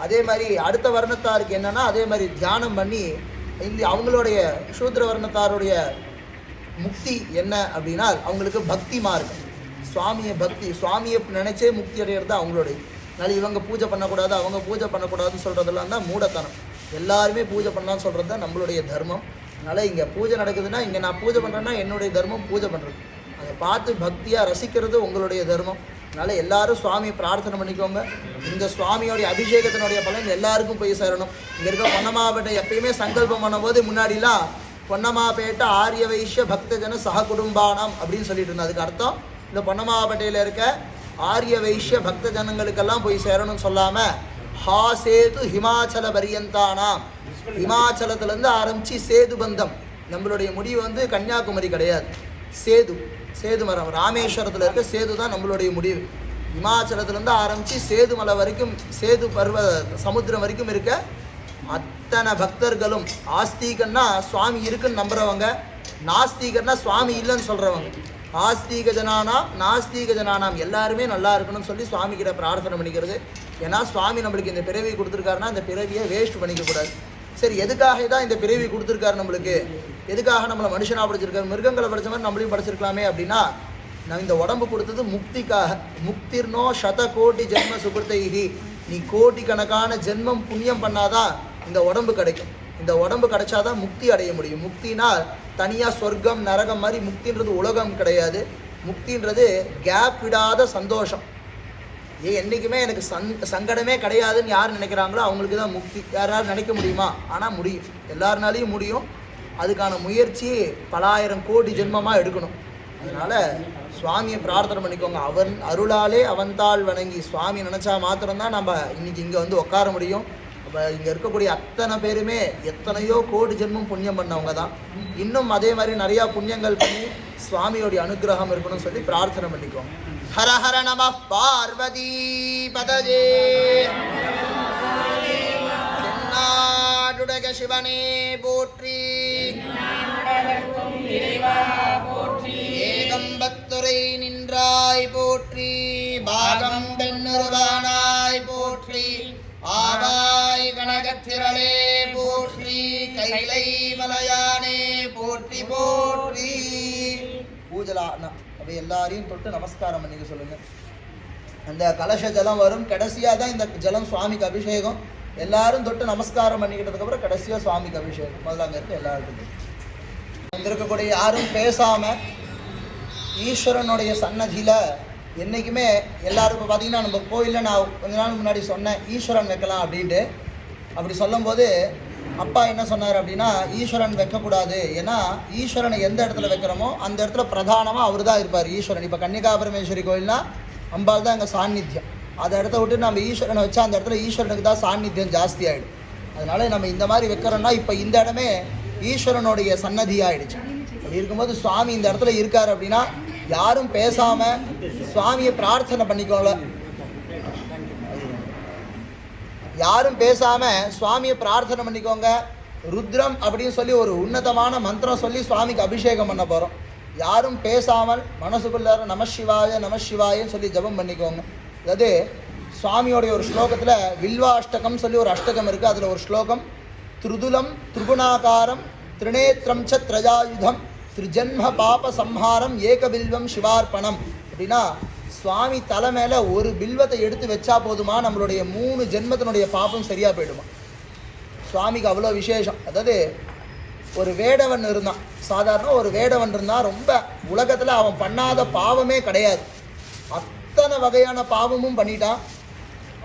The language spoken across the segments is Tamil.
அதே மாதிரி அடுத்த வர்ணத்தாருக்கு என்னன்னா அதே மாதிரி தியானம் பண்ணி இந்த அவங்களுடைய சூத்ர வர்ணத்தாருடைய முக்தி என்ன அப்படின்னா அவங்களுக்கு பக்தி மார்க்கம், சுவாமியை நினைச்சே முக்தி அடைகிறது தான் அவங்களுடைய. அதனால இவங்க பூஜை பண்ணக்கூடாது அவங்க பூஜை பண்ணக்கூடாதுன்னு சொல்கிறதெல்லாம் தான் மூடத்தனம். எல்லாருமே பூஜை பண்ணலான்னு சொல்கிறது தான் நம்மளுடைய தர்மம். அதனால் இங்கே பூஜை நடக்குதுன்னா இங்கே நான் பூஜை பண்ணுறேன்னா என்னுடைய தர்மம் பூஜை பண்ணுறது, அதை பார்த்து பக்தியாக ரசிக்கிறது உங்களுடைய தர்மம். அதனால் எல்லாரும் சுவாமியை பிரார்த்தனை பண்ணிக்கோங்க. இந்த சுவாமியோடைய அபிஷேகத்தினுடைய பலன் எல்லாருக்கும் போய் சேரணும். இங்கே இருக்க பொன்னமாப்பேட்டை எப்பயுமே சங்கல்பம் பண்ணும்போது முன்னாடிலாம் பொன்னமாப்பேட்டை ஆரிய வைஷ்ய பக்தஜன சக குடும்பானம் அப்படின்னு சொல்லிட்டு இருந்தோம். அதுக்கு அர்த்தம் இந்த பொன்னமாப்பேட்டையில் இருக்க ஆரிய வைஷ்ய பக்த ஜனங்களுக்கெல்லாம் போய் சேரணும்னு சொல்லாமல் ஹா சேது ஹிமாச்சல பரியந்தானாம், ஹிமாச்சலத்துலேருந்து ஆரம்பித்து சேது பந்தம். நம்மளுடைய முடிவு வந்து கன்னியாகுமரி கிடையாது, சேது மரம் ராமேஸ்வரத்தில் இருக்க சேது தான் நம்மளுடைய முடிவு. இமாச்சலத்துலேருந்து ஆரம்பித்து சேது மலை வரைக்கும் சேது பர்வ சமுத்திரம் வரைக்கும் இருக்க அத்தனை பக்தர்களும் ஆஸ்தீகன்னா சுவாமி இருக்குன்னு நம்புறவங்க, நாஸ்தீகன்னா சுவாமி இல்லைன்னு சொல்கிறவங்க, ஆஸ்தீக ஜனானாம் நாஸ்தீக ஜனானாம் எல்லாருமே நல்லா இருக்கணும்னு சொல்லி சுவாமி கிட்ட பிரார்த்தனை பண்ணிக்கிறது. ஏன்னா சுவாமி நம்மளுக்கு இந்த பிறவி கொடுத்துருக்காருன்னா அந்த பிறவியை வேஸ்ட் பண்ணிக்கக்கூடாது. சரி, எதுக்காக தான் இந்த பிறவி கொடுத்துருக்காரு நம்மளுக்கு, எதுக்காக நம்மளை மனுஷனாக படைச்சிருக்காரு, மிருகங்களை படைச்ச மாதிரி நம்மளையும் படைச்சிருக்கலாமே அப்படின்னா நான் இந்த உடம்பு கொடுத்தது முக்திக்காக. முக்திர்னோ சத கோடி ஜென்ம சுகிருத்தைகி, நீ கோடிக்கணக்கான ஜென்மம் புண்ணியம் பண்ணாதான் இந்த உடம்பு கிடைக்கும். இந்த உடம்பு கிடைச்சாதான் முக்தி அடைய முடியும். முக்தினா தனியாக சொர்க்கம் நரகம் மாதிரி முக்தின்றது உலகம் கிடையாது. முக்தின்றது கேப் விடாத சந்தோஷம். என்றைக்குமே எனக்கு சங்கடமே கிடையாதுன்னு யார் நினைக்கிறாங்களோ அவங்களுக்கு தான் முக்தி. யாராலும் நினைக்க முடியுமா? ஆனால் முடியும், எல்லாருனாலையும் முடியும். அதுக்கான முயற்சி பலாயிரம் கோடி ஜென்மமாக எடுக்கணும். அதனால் சுவாமியை பிரார்த்தனை பண்ணிக்கோங்க. அவன் அருளாலே அவன்தாள் வணங்கி சுவாமி நினச்சா மாத்திரம்தான் நம்ம இன்றைக்கி இங்கே வந்து உட்கார முடியும். அப்போ இங்கே இருக்கக்கூடிய அத்தனை பேருமே எத்தனையோ கோடி ஜென்மம் புண்ணியம் பண்ணவங்க தான். இன்னும் அதே மாதிரி நிறையா புண்ணியங்கள் பண்ணி சுவாமியோடைய அனுகிரகம் இருக்கணும்னு சொல்லி பிரார்த்தனை பண்ணிக்கோங்க. ஹர ஹர நம பார்வதி பதஜே. தென்னாடுடைய சிவனே போற்றி, ஏகம்பத்துரை நின்றாய் போற்றி, பாகம் பெண்ணுருவானாய் போற்றி, ஆவாய் கனகத்திரளே போற்றி, கைலை மலையானே போற்றி போற்றி. பூஜலா அப்படி எல்லாரையும் தொட்டு நமஸ்காரம் பண்ணிக்க சொல்லுங்க. அந்த கலச ஜலம் வரும், கடைசியாக தான் இந்த ஜலம் சுவாமிக்கு அபிஷேகம். எல்லாரும் தொட்டு நமஸ்காரம் பண்ணிக்கிட்டதுக்கு அப்புறம் கடைசியாக சுவாமிக்கு அபிஷேகம். முதல்ல அங்கே இருக்க எல்லாருக்கும் அங்கே இருக்கக்கூடிய யாரும் பேசாமல் ஈஸ்வரனுடைய சன்னதியில் என்றைக்குமே எல்லாரும் இப்போ பார்த்தீங்கன்னா நம்ம கோயிலில் நான் கொஞ்ச நாள் முன்னாடி சொன்னேன் ஈஸ்வரன் வைக்கலாம் அப்படின்ட்டு. அப்படி சொல்லும்போது அப்பா என்ன சொன்னார் அப்படின்னா ஈஸ்வரன் வைக்கக்கூடாது. ஏன்னா ஈஸ்வரனை எந்த இடத்துல வைக்கிறோமோ அந்த இடத்துல பிரதானமாக அவர் தான் இருப்பார் ஈஸ்வரன். இப்போ கன்னிகா பரமேஸ்வரி கோயில்னா அம்பாள் தான் எங்கள் சாநித்தியம். அந்த இடத்த விட்டு நம்ம ஈஸ்வரனை வச்சா அந்த இடத்துல ஈஸ்வரனுக்கு தான் சாநித்தியம் ஜாஸ்தி ஆகிடும். அதனால நம்ம இந்த மாதிரி வைக்கிறோன்னா இப்போ இந்த இடமே ஈஸ்வரனுடைய சன்னதி ஆகிடுச்சு. அப்படி இருக்கும்போது சுவாமி இந்த இடத்துல இருக்கார் அப்படின்னா யாரும் பேசாமல் சுவாமியை பிரார்த்தனை பண்ணிக்கோங்கள. யாரும் பேசாமல் சுவாமியை பிரார்த்தனை பண்ணிக்கோங்க. ருத்ரம் அப்படின்னு சொல்லி ஒரு உன்னதமான மந்திரம் சொல்லி சுவாமிக்கு அபிஷேகம் பண்ண போகிறோம். யாரும் பேசாமல் மனசுக்குள்ள நமசிவாயன்னு சொல்லி ஜபம் பண்ணிக்கோங்க. அதாவது சுவாமியோடைய ஒரு ஸ்லோகத்தில் வில்வாஷ்டகம் சொல்லி ஒரு அஷ்டகம் இருக்குது. அதில் ஒரு ஸ்லோகம் திருதுலம் திரிகுணாகாரம் திரிநேத்திரம் ச திரஜாயுதம் திருஜன்ம பாப சம்ஹாரம் ஏக பில்வம் சிவார்ப்பணம். அப்படின்னா சுவாமி தலை மேலே ஒரு பில்வத்தை எடுத்து வச்சா போதுமா நம்மளுடைய 3 ஜென்மத்தினுடைய பாபம் சரியாக போயிடுமா. சுவாமிக்கு அவ்வளோ விசேஷம். அதாவது ஒரு வேடவன் இருந்தான், சாதாரண ஒரு வேடவன் இருந்தான். ரொம்ப உலகத்தில் அவன் பண்ணாத பாவமே கிடையாது. அத்தனை வகையான பாவமும் பண்ணிட்டான்.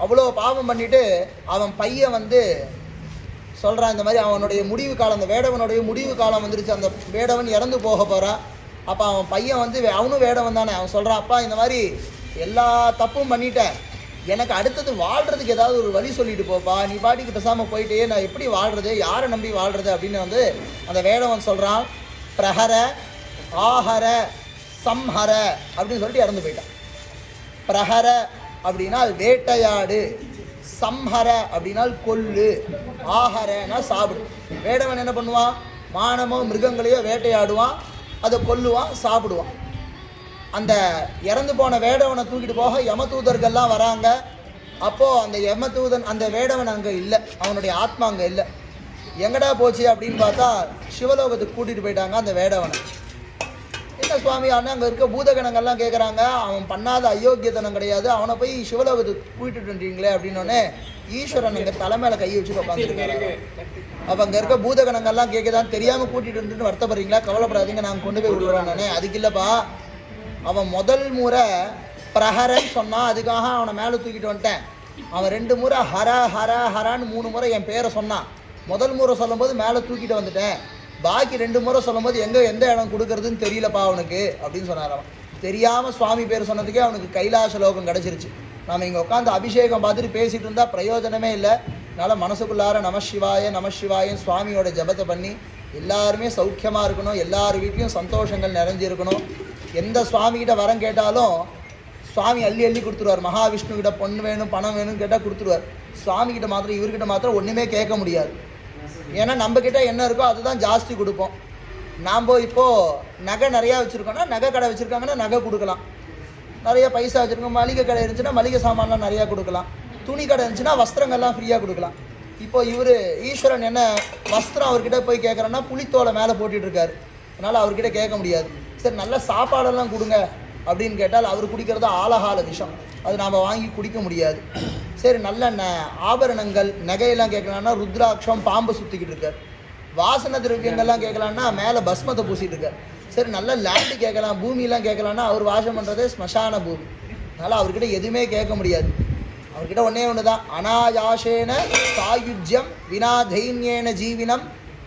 அவ்வளோ பாவம் பண்ணிவிட்டு அவன் பையன் சொல்கிறான் இந்த மாதிரி அவனுடைய முடிவு காலம், அந்த வேடவனுடைய முடிவு காலம் வந்துருச்சு. அந்த வேடவன் இறந்து போக போகிறான். அப்போ அவன் பையன் அவனும் வேடவன் தானே. அவன் சொல்கிறான், அப்பா இந்த மாதிரி எல்லா தப்பும் பண்ணிட்டேன், எனக்கு அடுத்தது வாழ்கிறதுக்கு ஏதாவது ஒரு வழி சொல்லிட்டு போப்பா, நீ பாட்டிக்கு பேசாமல் போயிட்டே நான் எப்படி வாழ்கிறது, யாரை நம்பி வாழ்கிறது அப்படின்னு அந்த வேடவன் சொல்கிறான். பிரஹர ஆஹர சம்ஹர அப்படின்னு சொல்லிட்டு இறந்து போயிட்டான். பிரஹர அப்படின்னா வேட்டையாடு, சம்ஹர அப்படின்னால் கொல்லு, ஆஹரனா சாப்பிடு. வேடவன் என்ன பண்ணுவான், மானமோ மிருகங்களையோ வேட்டையாடுவான், அதை கொல்லுவான், சாப்பிடுவான். அந்த இறந்து போன வேடவனை தூக்கிட்டு போக யமதூதர்கள்லாம் வராங்க. அப்போது அந்த யமதூதன் அந்த வேடவன் அங்கே இல்லை, அவனுடைய ஆத்மா அங்கே இல்லை. எங்கடா போச்சு அப்படின்னு பார்த்தா சிவலோகத்துக்கு கூட்டிகிட்டு போயிட்டாங்க அந்த வேடவனை. என்ன சுவாமி ஆனால் அங்கே இருக்க பூதகணங்கள்லாம் கேட்குறாங்க, அவன் பண்ணாத அயோக்கியத்தனம் கிடையாது, அவனை போய் சிவலோகத்துக்கு கூட்டிட்டுன்றீங்களே அப்படின்னோடனே ஈஸ்வரன் இங்கே தலைமையில கை வச்சு உட்காந்துருக்காரு. அப்போ அங்கே இருக்க பூதகணங்கள்லாம் கேட்குதான், தெரியாமல் கூட்டிகிட்டு வந்துட்டு வருத்தப்படுறீங்களா, கவலைப்படாதீங்க, நாங்கள் கொண்டு போய் விடுறோன்னே. அதுக்கு இல்லைப்பா, அவன் முதல் முறை பிரஹரன்னு சொன்னான், அதுக்காக அவனை மேலே தூக்கிட்டு வந்துட்டேன். அவன் 2 முறை ஹர ஹர ஹரான்னு 3 முறை என் பேரை சொன்னான். முதல் முறை சொல்லும்போது மேலே தூக்கிட்டு வந்துட்டேன், பாக்கி 2 முறை சொல்லும்போது எந்த இடம் கொடுக்கறதுன்னு தெரியலப்பா அவனுக்கு அப்படின்னு சொன்னார். அவன் தெரியாமல் சுவாமி பேர் சொன்னதுக்கே அவனுக்கு கைலாச லோகம் கிடச்சிருச்சு. நாம் இங்கே உட்காந்து அபிஷேகம் பார்த்துட்டு பேசிகிட்டு இருந்தால் பிரயோஜனமே இல்லை. அதனால் மனசுக்குள்ளார நமசிவாயன் சுவாமியோட ஜபத்தை பண்ணி எல்லாருமே சௌக்கியமாக இருக்கணும், எல்லார் வீட்லேயும் சந்தோஷங்கள் நிறைஞ்சிருக்கணும். எந்த சுவாமிகிட்ட வரம் கேட்டாலும் சுவாமி அள்ளி அள்ளி கொடுத்துருவார். மகாவிஷ்ணுக்கிட்ட பொண்ணு வேணும் பணம் வேணும்னு கேட்டால் கொடுத்துருவார். சுவாமிகிட்ட மாத்திரம் இவர்கிட்ட மாத்திரம் ஒன்றுமே கேட்க முடியாது. ஏன்னா நம்மக்கிட்ட என்ன இருக்கோ அதுதான் ஜாஸ்தி கொடுப்போம். நாம் இப்போது நகை நிறையா வச்சுருக்கோன்னா நகை கடை வச்சுருக்காங்கன்னா நகை கொடுக்கலாம், நிறைய பைசா வச்சுருக்கோம், மளிகை கடை இருந்துச்சுன்னா மளிகை சாமான்லாம் நிறையா கொடுக்கலாம், துணி கடை இருந்துச்சுன்னா வஸ்திரங்கள்லாம் ஃப்ரீயாக கொடுக்கலாம். இப்போது இவர் ஈஸ்வரன் என்ன வஸ்திரம் அவர்கிட்ட போய் கேட்குறோன்னா புளித்தோலை மேலே போட்டுட்ருக்காரு, அதனால் அவர்கிட்ட கேட்க முடியாது. சரி நல்ல சாப்பாடெல்லாம் கொடுங்க அப்படின்னு கேட்டால் அவர் குடிக்கிறது ஆலகால விஷம், அது நாம் வாங்கி குடிக்க முடியாது. சரி நல்ல ஆபரணங்கள் நகையெல்லாம் கேட்கலான்னா ருத்ராட்சம் பாம்பு சுற்றிக்கிட்டு இருக்கார். வாசன திரவியங்கள்லாம் கேட்கலான்னா மேலே பஸ்மத்தை பூசிட்டு இருக்கார். சரி நல்ல லேண்டு கேட்கலாம், பூமியெல்லாம் கேட்கலான்னா அவர் வாசம் பண்ணுறதே ஸ்மசான பூமி, அதனால் அவர்கிட்ட எதுவுமே கேட்க முடியாது. அவர்கிட்ட ஒன்றே ஒன்று தான், அனாயாசேன சாயுஜ்யம் வினா தைன்யேன ஜீவினம்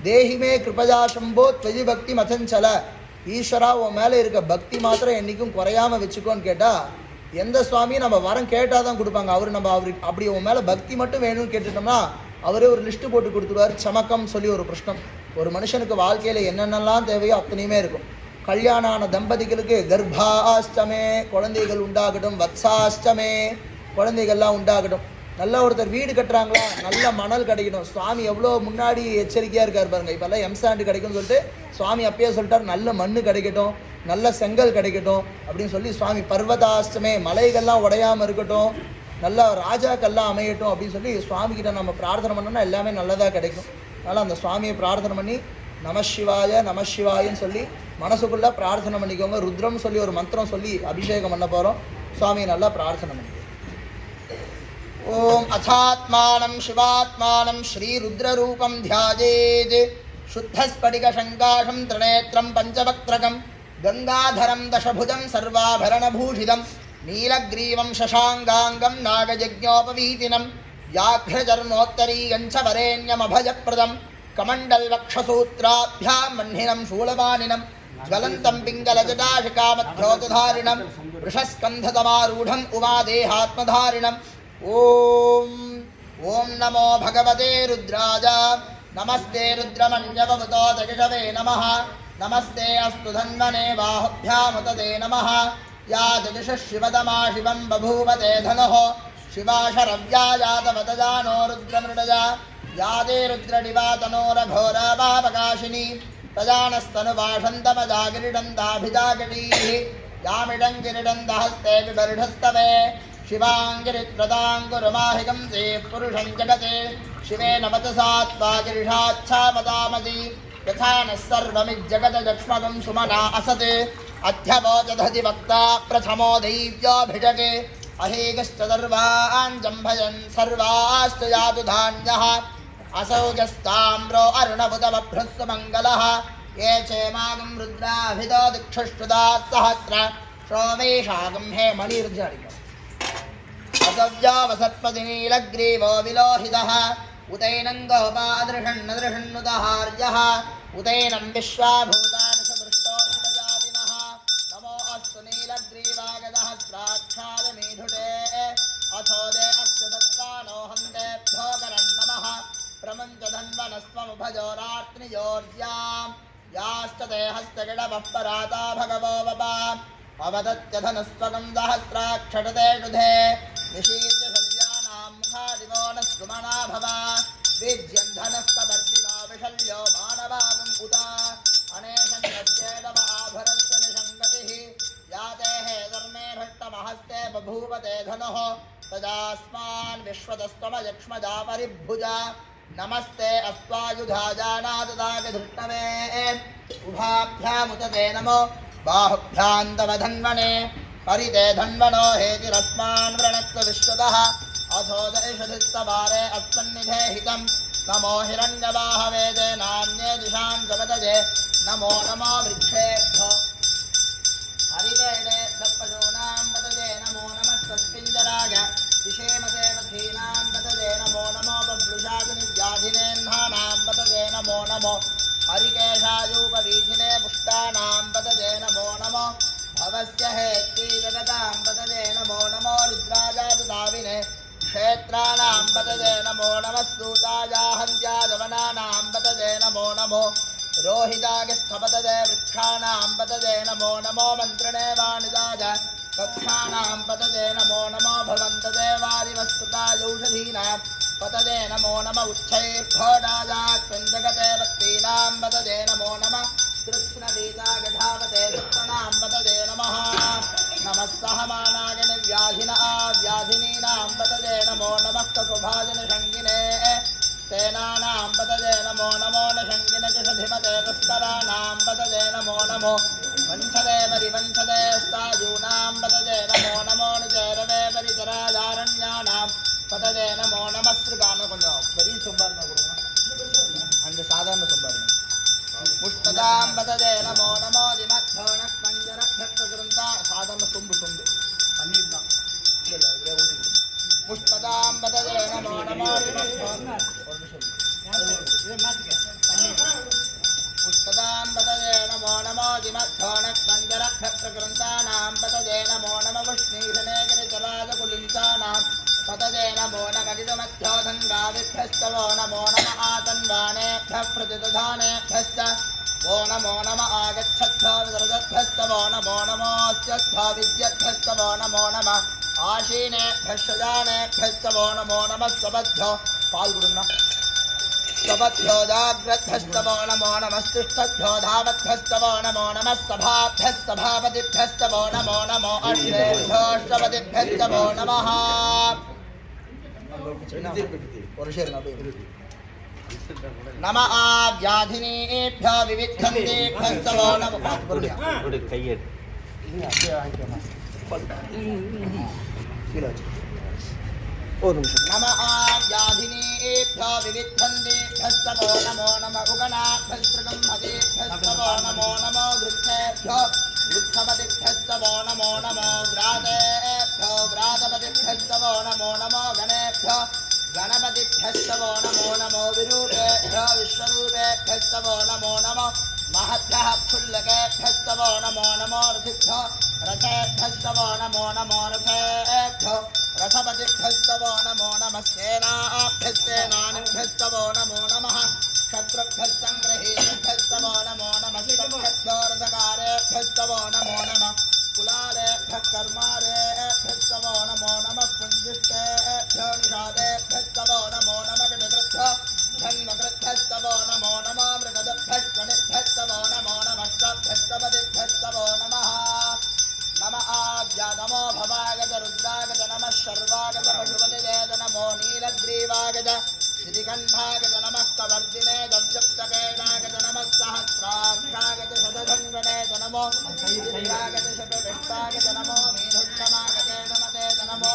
தேஹிமே கிருபஜா சம்போ துவஜி பக்தி மதஞ்சல. ஈஸ்வரா உன் மேலே இருக்க பக்தி மாத்திரம் என்றைக்கும் குறையாமல் வச்சுக்கோன்னு கேட்டால் எந்த சுவாமியும் நம்ம வரம் கேட்டால் தான் கொடுப்பாங்க. அவருக்கு அப்படி உன் மேலே பக்தி மட்டும் வேணும்னு கேட்டுட்டோம்னா அவரே ஒரு லிஸ்ட்டு போட்டு கொடுத்துருவார். சமக்கம் சொல்லி ஒரு பிரஷ்னம், ஒரு மனுஷனுக்கு வாழ்க்கையில் என்னென்னலாம் தேவையோ அத்தனையுமே இருக்கும். கல்யாணம் ஆன தம்பதிகளுக்கு கர்ப்பாஷ்டமே குழந்தைகள் உண்டாகட்டும், வத்சாஷ்டமே குழந்தைகள்லாம் உண்டாகட்டும். நல்லா ஒருத்தர் வீடு கட்டுறாங்களா நல்ல மணல் கிடைக்கணும். சுவாமி எவ்வளோ முன்னாடி எச்சரிக்கையாக இருக்கார் பாருங்க. இப்போல்லாம் எம்சாண்டு கிடைக்கும்னு சொல்லிட்டு சுவாமி அப்பயே சொல்லிட்டார், நல்ல மண் கிடைக்கட்டும், நல்ல செங்கல் கிடைக்கட்டும் அப்படின்னு சொல்லி சுவாமி பர்வதாஷ்டமே மலைகள்லாம் உடையாமல் இருக்கட்டும், நல்ல ராஜாக்கள்லாம் அமையட்டும் அப்படின்னு சொல்லி சுவாமிகிட்ட நம்ம பிரார்த்தனை பண்ணோம்னா எல்லாமே நல்லதாக கிடைக்கும். அதனால் அந்த சுவாமியை பிரார்த்தனை பண்ணி நமசிவாயன்னு சொல்லி மனசுக்குள்ளே பிரார்த்தனை பண்ணிக்கோங்க. ருத்ரம் சொல்லி ஒரு மந்திரம் சொல்லி அபிஷேகம் பண்ண போகிறோம். சுவாமியை நல்லா பிரார்த்தனை பண்ணி ஓம் அதாத்மானம் சிவாத்மானம் ஸ்ரீருத்ரரூபம் தியாஜேத் சுத்தஸ்படிகசங்காஷம் திரிநேத்ரம் பஞ்சவக்த்ரகம் கங்காதரம் தசபுஜம் சர்வாபரணபூஷிதம் நீலக்ரீவம் சசாங்காங்கம் நாகயஜ்ஞோபவீதினம் व्याघ्रचर्मोत्तरीयञ्च वरेण्यमभयप्रदम् कमण्डलवक्षसूत्राभ्याम् मह्निनं शूलवानिनं ज्वलन्तं पिङ्गलजटाशिकामध्योतधारिणं वृषस्कन्धतमारूढम् उमादेहात्मधारिणम् ॐ नमो भगवते रुद्राय नमस्ते रुद्रमण्यवमुतो दगिषवे नमः नमस्ते अस्तु धन्वने बाहुभ्यामुतते नमः या दगिषः शिवतमा शिवं बभूवते धनुः शिवा शरव्या जातवतजानो रुद्रमृडजा यादे रुद्रनिवातनोरघोरा पापकाशिनी प्रजानस्तनुभाषन्तमजागिरिडन्ताभिजागिरीः यामिडं गिरिडन्तहस्ते बिबर्ढस्तवे शिवाङ्गिरिप्रदाङ्गुरुमाहिकं ते पुरुषं जगते शिवेन वचसा त्वा गिरिषाच्छापदामसि यथा नः सर्वमिज्जगदजक्ष्मगं सुमना असते अध्यवोचदधति वक्ता प्रथमो दैव्योऽभिषके अहेगश्च सर्वान् जम्भयन् सर्वाश्च यातु धान्यः असौजस्ताम्रो अरुणबुधमभ्रस्तु मङ्गलः ये चेमागं रुद्राभितो दिक्षुष्टुदाः सहस्र श्रोमेशागं हे मणिर्जारिकम् असव्यावसत्पतिनीलग्रीवो विलोहितः उतैनं गोपादृषन्नदृषन्नुतहार्यः उतैनं विश्वाभूतानि सदृष्टो जातिनः नमो अस्तु नीलग्रीवागदहस्राक्षादमीधुटे अथोदे अस्तु तत्कानो हन्तेभ्यो करन्नमः प्रमञ्चधन्वनस्त्वमुभजोरात्रियोर्ज्यां याश्च ते हस्तगिडवः पराता भगवो वपा अवदत्यधनस्त्वगं सहस्राक्षटते शुधे निशीर्य शल्यानां मुखादिवो न स्कुमना भव विज्यं धनः कदर्दिनो विशल्यो मानवागं उता अनेशन्यस्येदव आभरस्य निषङ्गतिः याते हे धर्मे भट्टमहस्ते बभूवते धनुः तदास्मान् विश्वतस्तमयक्ष्मजा परिभुजा नमस्ते अस्त्वायुधाजानाददागधृष्णवे उभाभ्यामुतते नमो बाहुभ्यां तव धन्वने हरिते धन्वनो हेतिरस्मान् वृणक्त विश्वतः अथो दैषधिस्तवारे अस्मन्निधे हितं नमो हिरण्यवाहवेदे नान्ये दिशां जगदजे नमो नमो वृक्षेभ्यो हरितेभ्यः पशूनां पतये नमो नमस्तस्मिञ्जराय विषेमते मथीनां पतये नमो नमो बभ्रुषादिनिव्याधिनेह्नानां पतये नमो नमो हरिकेशायूपवीथिने पुष्टानां पतये नमो नमो भवस्य हेत्वी जगतां पतये नमो नमो रुद्राजातदाविने क्षेत्राणां पतये नमो नमः सूतायाहन्त्याजवनानां पतये नमो नमो रोहितागस्थपतये वृक्षाणां पतये नमो नमो मन्त्रिणे वाणिदाय कक्षाणां पतये नमो नमो भवन्तदेवादिवस्तुतायौषधीनां पतये नमो नम उच्छैर्घोटाजात्पञ्चगते भक्तीनां पतये नमो नमः कृष्णवीतागधावते सप्तनां पतये नमः नमः सहमानाय निर्व्याधिना व्याधिनीनां पतये नमो नमः ककुभाजनशङ्गिने सेनानां पतये नमो नमो न शङ्गिनचिषधिमते तस्कराणां पतये नमो नमो वंशदे परिवंशदे स्तायूनां पतये नमो नमो निचैरवे परिचराजारण्यानां पतये नमो नमः स्त्रिकानु கொஞ்சம் பெரிய சொம்பாருங்க அந்த சாதாரண சொம்பாருங்க पुष्पदां पतये नमो नमो दिमद्धोनः पञ्जरभ्यक्तकृन्ता साधारण சொம்பு சொம்பு பன்னீர் தான் இல்ல இல்ல ஊத்தி पुष्पदां पतये नमो नमो पुष्पदां पतये नमो नमो दिमद्धोनः पञ्जरभ्यक्तकृन्तानां पतये नमो नमः विष्णीशने गिरिचराजकुलिंसानां पतये नमो नमगिरिमध्योधन्वादिभ्यस्तवो नमो नम आतन्वानेभ्यः प्रतिदधानेभ्यश्च वो नमो नम आगच्छद्भ्यो विदर्जद्भ्यस्तवो नमो नमोऽस्यद्भ्यो विद्यद्भ्यस्तवो नमो नमः आशीनेभ्यः शजानेभ्यस्तवो नमो नमः स्वपद्भ्यो पाल्गुरुन्ना स्वपद्भ्यो जाग्रद्भ्यस्तवो नमो नमस्तिष्ठद्भ्यो धावद्भ्यस्तवो नमो नमः सभाभ्यः सभापतिभ्यस्तवो नमो नमो अष्टेभ्योऽष्टपतिभ्यस्तवो नमः नम आव्याधिनीभ्यो विविध्यन्तेभ्यस्तवो नमो नम आव्याधिनीभ्यो विविध्यन्तेभ्यस्तवो नमो नम उगणाभ्यस्तृगम्हतेभ्यस्तवो नमो नमो वृक्षेभ्यो वृक्षपतिभ्यस्तवो नमो नमो व्रातेभ्यो व्रातपतिभ्यस्तवो नमो नमो गणेभ्यो गणपतिभ्यस्तवो नमो नमो विरूपेभ्यो विश्वरूपेभ्यस्तवो नमो नमो महद्भ्यः क्षुल्लकेभ्यस्तवो नमो नमो रथिभ्यो रथेभ्यस्तवो नमो नमो रथेभ्यो रथपतिभ्यस्तवो नमो नमः सेनाभ्यस्तेनानिभ्यस्तवो नमो नमः शत्रुभ्यस्तङ्ग्रहेभ्यस्तवो नमो नमः शत्रुभ्यो रथकारेभ्यस्तवो नमो नमः कुलालेभ्यः कर्मारेभ्यस्तवो नमो नमः पुञ्जिष्टेभ्यो निषादेभ्यस्तवो नमो नमः गजकृभ्यो धन्वकृभ्यस्तवो नमो नमः मृगदभ्यश्वनिभ्यस्तवो नमो नमः सभ्यस्तपतिभ्यस्तवो नमः नम आव्यानमो भवागज रुद्रागज नमः शर्वागज पशुपतिवेद नमो नीलग्रीवागज श्रीकण्ठागज नमः कवर्दिने दव्यप्तकेणागज नमः सहस्राक्षागज शतधन्वने नमो वीर्यागज शतविष्टागज नमो मीनोत्तमागजे नमते नमो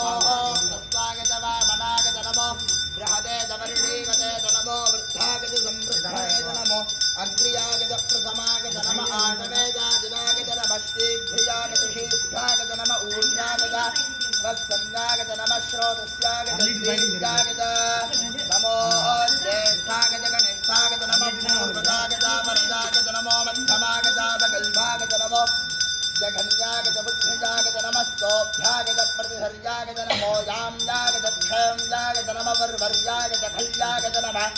सत्वागज वामनागज नमो बृहदे दवर्णीगजे नमो वृद्धागज संवृद्धने नमो अग्र्यागज प्रथमागज नम आनवेदाजिनागज नमः शीघ्रियागज शीघ्रागज नम ऊर्जागज वत्सन्यागज नमः श्रोतस्यागज दीर्घागज नमो ज्येष्ठागज गणेशागज नमः पूर्वदागज वरदागज नमो मध्यमागज वगल्भागज नमो जघन्यागज बुद्धिजागज नमः सोऽभ्यागज प्रतिहर्यागज नमो याम्यागज क्षेम्यागज नमः वर्वर्यागज खल्यागज नमः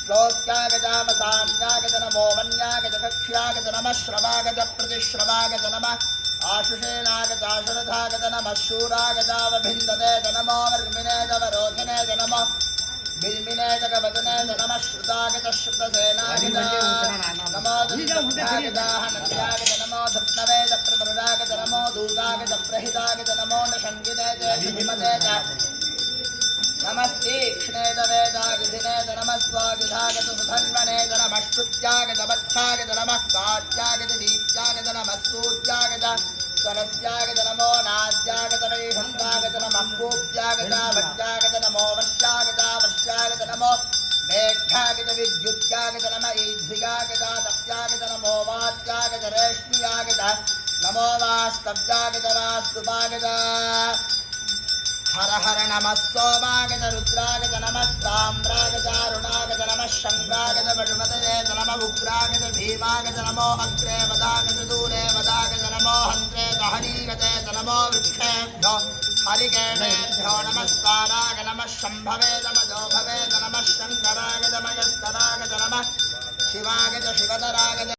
श्लोक्यागजामसान्यागज नमो वन्यागज कक्ष्यागज नमः श्रवागज प्रतिश्रवागज नमः आशुषेणागजाशरथागज नमः शूरागजावभिन्दते नमो वर्मिने दवरोधिने नमो बिल्मिने जगवदने नमः श्रुतागज श्रुतसेनागज नमो दुर्गभ्यागजाहनन्यागज नमो धप्नवे प्रमृडागज नमो दूतागज प्रहितागज नमो न शङ्गिने च नमस्तीक्ष्णेत वेदागिधिनेत नमस्वागिधागत सुधन्वनेत नमश्रुत्यागत वत्सागत नमः काट्यागत दीप्त्यागत नमस्तूत्यागत सरस्यागत नमो नाद्यागत वैहन्तागत नमः पूप्त्यागत वट्यागत नमो वश्यागत वर्ष्यागत नमो मेघ्यागत विद्युत्यागत नम ईध्यागत तप्यागत नमो वात्यागत रेष्म्यागत नमो वास्तव्यागत वास्तुपागत हर हर नमः सोमागत रुद्रागत नमः ताम्रागत अरुणागत नमः शङ्कागत वडुमतये नमः उग्रागत भीमागत नमो अग्रे वदागत दूरे वदागत नमो हन्त्रे हरीगते नमो वृक्षेभ्यो हरिकेणेभ्यो नमस्ताराग नमः शम्भवे नमः शङ्करागत मयस्करागत नमः शिवागत शिवतरागत